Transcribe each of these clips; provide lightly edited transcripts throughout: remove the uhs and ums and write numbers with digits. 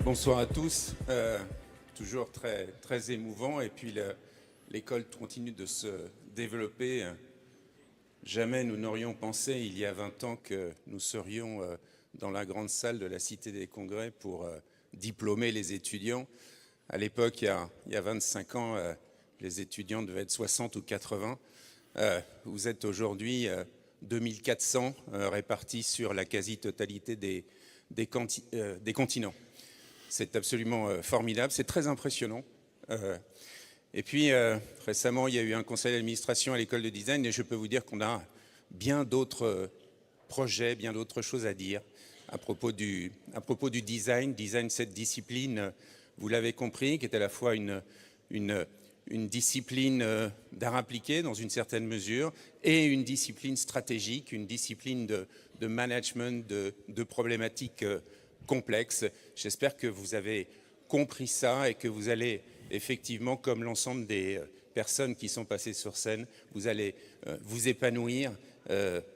Bonsoir à tous. Toujours très émouvant. Et puis l'école continue de se développer. Jamais nous n'aurions pensé il y a 20 ans que nous serions dans la grande salle de la Cité des Congrès pour diplômer les étudiants. À l'époque, il y a 25 ans, les étudiants devaient être 60 ou 80. Vous êtes aujourd'hui 2400 répartis sur la quasi-totalité des continents. C'est absolument formidable, c'est très impressionnant. Et puis récemment, il y a eu un conseil d'administration à l'école de design et je peux vous dire qu'on a bien d'autres projets, bien d'autres choses à dire à propos du design. Design, cette discipline, vous l'avez compris, qui est à la fois une discipline d'art appliqué dans une certaine mesure et une discipline stratégique, une discipline de management de problématiques complexes. J'espère que vous avez compris ça et que vous allez effectivement, comme l'ensemble des personnes qui sont passées sur scène, vous allez vous épanouir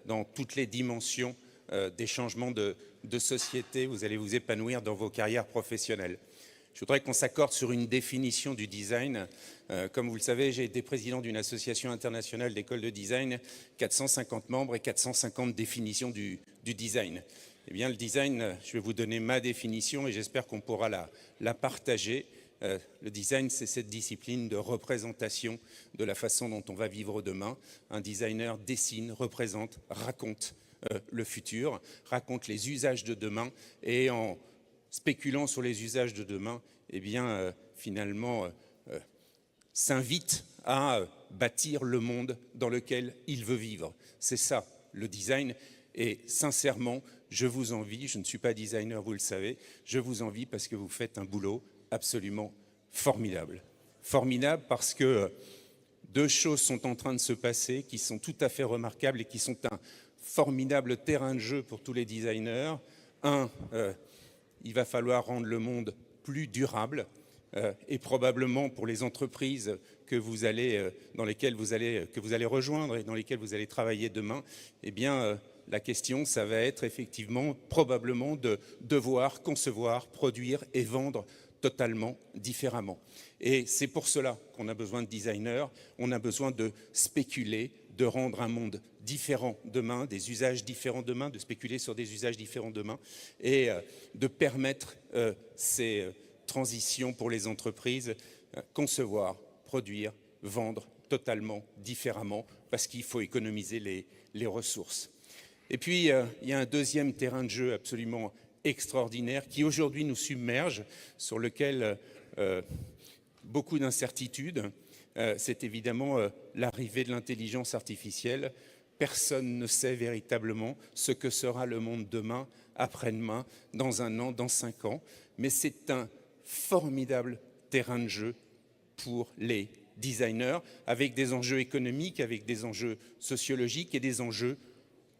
dans toutes les dimensions des changements de société, vous allez vous épanouir dans vos carrières professionnelles. Je voudrais qu'on s'accorde sur une définition du design. Comme vous le savez, j'ai été président d'une association internationale d'écoles de design, 450 membres et 450 définitions du design. Eh bien, le design, je vais vous donner ma définition et j'espère qu'on pourra la partager. Le design, c'est cette discipline de représentation de la façon dont on va vivre demain. Un designer dessine, représente, raconte le futur, raconte les usages de demain et en spéculant sur les usages de demain, eh bien, finalement, s'invite à bâtir le monde dans lequel il veut vivre. C'est ça, le design. Et sincèrement, je vous envie, je ne suis pas designer, vous le savez, je vous envie parce que vous faites un boulot absolument formidable. Formidable parce que deux choses sont en train de se passer qui sont tout à fait remarquables et qui sont un formidable terrain de jeu pour tous les designers. Il va falloir rendre le monde plus durable et probablement pour les entreprises que vous allez rejoindre et dans lesquelles vous allez travailler demain, eh bien, la question, ça va être effectivement probablement de devoir concevoir, produire et vendre totalement différemment. Et c'est pour cela qu'on a besoin de designers, on a besoin de spéculer, de rendre un monde différent demain, des usages différents demain, de spéculer sur des usages différents demain et de permettre ces transitions pour les entreprises, concevoir, produire, vendre totalement différemment parce qu'il faut économiser les ressources. Et puis, il y a un deuxième terrain de jeu absolument extraordinaire qui aujourd'hui nous submerge, sur lequel beaucoup d'incertitudes. C'est évidemment l'arrivée de l'intelligence artificielle. Personne ne sait véritablement ce que sera le monde demain, après-demain, dans 1 an, dans 5 ans. Mais c'est un formidable terrain de jeu pour les designers, avec des enjeux économiques, avec des enjeux sociologiques et des enjeux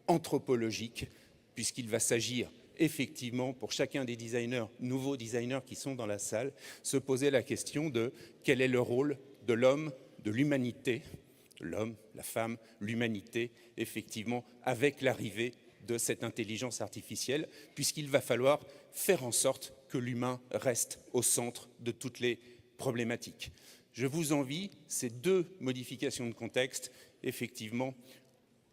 anthropologique, puisqu'il va s'agir effectivement pour chacun des designers, nouveaux designers qui sont dans la salle, se poser la question de quel est le rôle de l'homme, de l'humanité, l'homme, la femme, l'humanité, effectivement, avec l'arrivée de cette intelligence artificielle, puisqu'il va falloir faire en sorte que l'humain reste au centre de toutes les problématiques. Je vous envie, ces deux modifications de contexte, effectivement,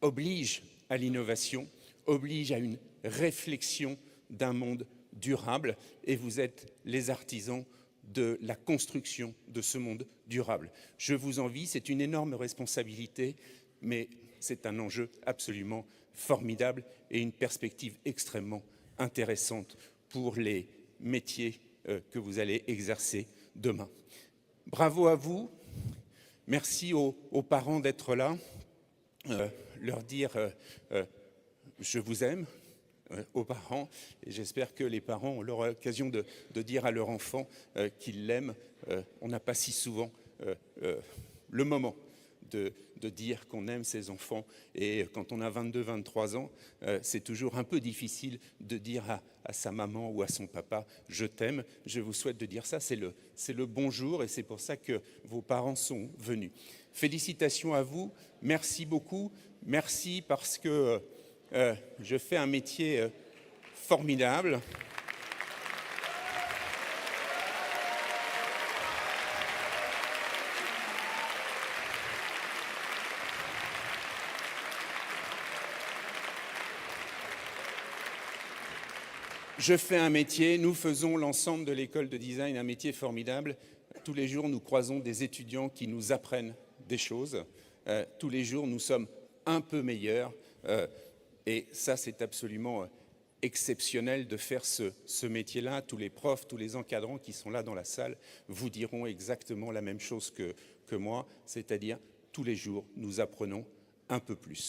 obligent à l'innovation, oblige à une réflexion d'un monde durable et vous êtes les artisans de la construction de ce monde durable. Je vous envie, c'est une énorme responsabilité, mais c'est un enjeu absolument formidable et une perspective extrêmement intéressante pour les métiers que vous allez exercer demain. Bravo à vous, merci aux parents d'être là. Leur dire je vous aime aux parents et j'espère que les parents ont l'occasion de dire à leur enfant qu'ils l'aiment. On n'a pas si souvent le moment de dire qu'on aime ses enfants et quand on a 22-23 ans, c'est toujours un peu difficile de dire à sa maman ou à son papa « je t'aime ». Je vous souhaite de dire ça, c'est le bonjour et c'est pour ça que vos parents sont venus. Félicitations à vous, merci beaucoup, merci parce que je fais un métier formidable. Je fais un métier, nous faisons l'ensemble de l'école de design un métier formidable. Tous les jours, nous croisons des étudiants qui nous apprennent des choses. Tous les jours, nous sommes un peu meilleurs. Et ça, c'est absolument exceptionnel de faire ce métier-là. Tous les profs, tous les encadrants qui sont là dans la salle vous diront exactement la même chose que moi, c'est-à-dire tous les jours, nous apprenons un peu plus.